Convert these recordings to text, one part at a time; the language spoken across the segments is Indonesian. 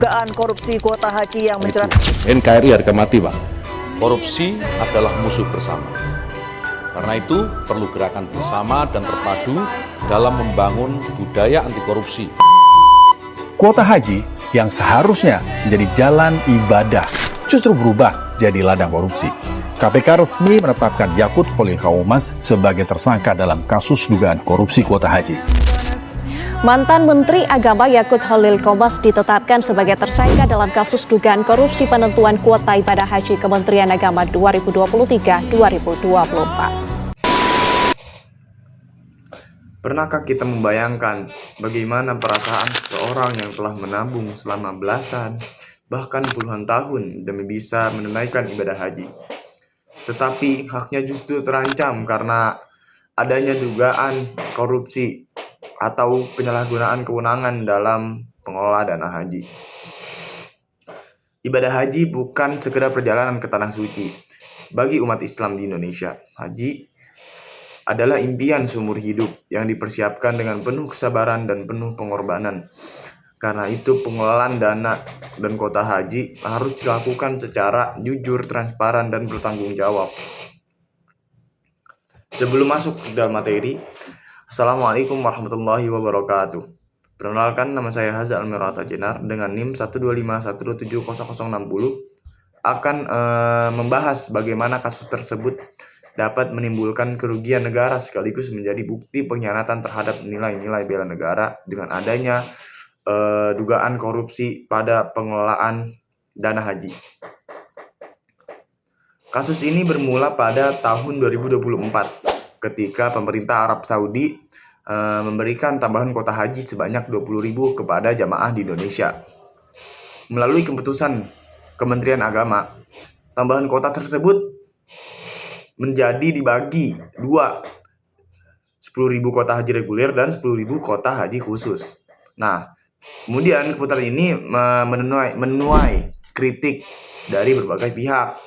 Dugaan korupsi kuota haji yang menjerat NKRI harga mati, Pak. Korupsi adalah musuh bersama. Karena itu perlu gerakan bersama dan terpadu dalam membangun budaya anti korupsi. Kuota haji yang seharusnya menjadi jalan ibadah justru berubah jadi ladang korupsi. KPK resmi menetapkan Yakut Holil Kaumas sebagai tersangka dalam kasus dugaan korupsi kuota haji. Mantan Menteri Agama Yakut Holil Kaumas ditetapkan sebagai tersangka dalam kasus dugaan korupsi penentuan kuota ibadah haji Kementerian Agama 2023-2024. Pernahkah kita membayangkan bagaimana perasaan seorang yang telah menabung selama belasan, bahkan puluhan tahun demi bisa menunaikan ibadah haji? Tetapi haknya justru terancam karena adanya dugaan korupsi atau penyalahgunaan kewenangan dalam pengelola dana haji. Ibadah haji bukan sekedar perjalanan ke tanah suci. Bagi umat Islam di Indonesia, haji adalah impian seumur hidup yang dipersiapkan dengan penuh kesabaran dan penuh pengorbanan. Karena itu pengelolaan dana dan kuota haji harus dilakukan secara jujur, transparan, dan bertanggung jawab. Sebelum masuk ke dalam materi, Assalamualaikum warahmatullahi wabarakatuh. Perkenalkan, nama saya Haza Almirata Jenar dengan NIM 125170060 akan membahas bagaimana kasus tersebut dapat menimbulkan kerugian negara sekaligus menjadi bukti pengkhianatan terhadap nilai-nilai bela negara dengan adanya dugaan korupsi pada pengelolaan dana haji. Kasus ini bermula pada tahun 2024 ketika pemerintah Arab Saudi memberikan tambahan kuota haji sebanyak 20.000 kepada jamaah di Indonesia. Melalui keputusan Kementerian Agama, tambahan kuota tersebut menjadi dibagi dua, 10.000 kuota haji reguler dan 10.000 kuota haji khusus. Nah, kemudian keputusan ini menuai kritik dari berbagai pihak.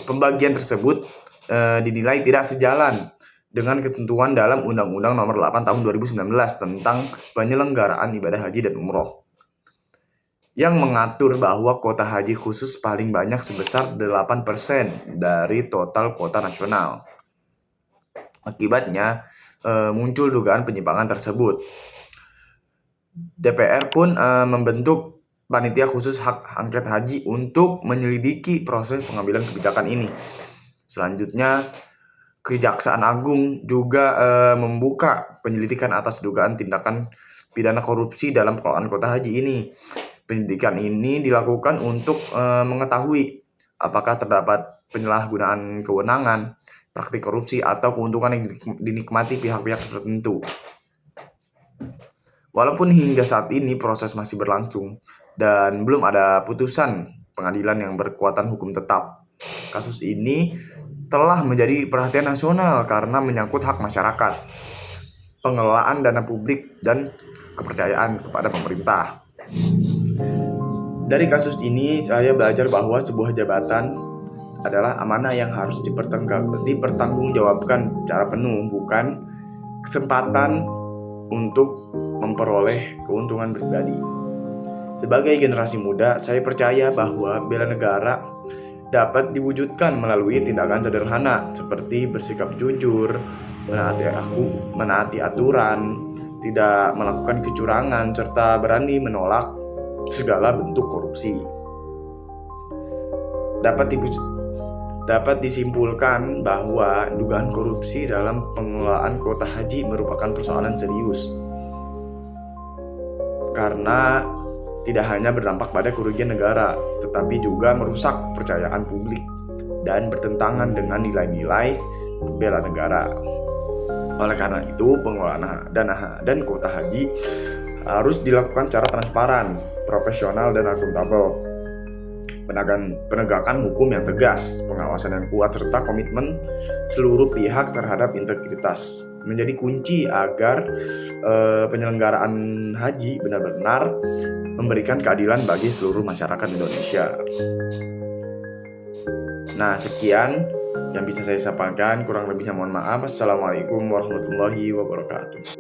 Pembagian tersebut dinilai tidak sejalan dengan ketentuan dalam Undang-Undang Nomor 8 Tahun 2019 tentang penyelenggaraan ibadah haji dan umroh, yang mengatur bahwa kuota haji khusus paling banyak sebesar 8% dari total kuota nasional. Akibatnya muncul dugaan penyimpangan tersebut. DPR pun membentuk panitia khusus hak angket haji untuk menyelidiki proses pengambilan kebijakan ini. Selanjutnya, Kejaksaan Agung juga membuka penyelidikan atas dugaan tindakan pidana korupsi dalam pengelolaan kuota haji ini. Penyelidikan ini dilakukan untuk mengetahui apakah terdapat penyalahgunaan kewenangan, praktik korupsi, atau keuntungan yang dinikmati pihak-pihak tertentu. Walaupun hingga saat ini proses masih berlangsung dan belum ada putusan pengadilan yang berkekuatan hukum tetap, kasus ini telah menjadi perhatian nasional karena menyangkut hak masyarakat, pengelolaan dana publik, dan kepercayaan kepada pemerintah. Dari kasus ini, saya belajar bahwa sebuah jabatan adalah amanah yang harus dipertanggungjawabkan secara penuh, bukan kesempatan untuk memperoleh keuntungan pribadi. Sebagai generasi muda, saya percaya bahwa bela negara dapat diwujudkan melalui tindakan sederhana seperti bersikap jujur, menaati aturan, tidak melakukan kecurangan, serta berani menolak segala bentuk korupsi. Dapat disimpulkan bahwa dugaan korupsi dalam pengelolaan kuota haji merupakan persoalan serius karena tidak hanya berdampak pada kerugian negara, tetapi juga merusak kepercayaan publik dan bertentangan dengan nilai-nilai bela negara. Oleh karena itu, pengelolaan dana dan kuota haji harus dilakukan secara transparan, profesional, dan akuntabel. Penegakan hukum yang tegas, pengawasan yang kuat, serta komitmen seluruh pihak terhadap integritas menjadi kunci agar penyelenggaraan haji benar-benar memberikan keadilan bagi seluruh masyarakat Indonesia. Nah, sekian yang bisa saya sampaikan, kurang lebihnya mohon maaf. Assalamualaikum warahmatullahi wabarakatuh.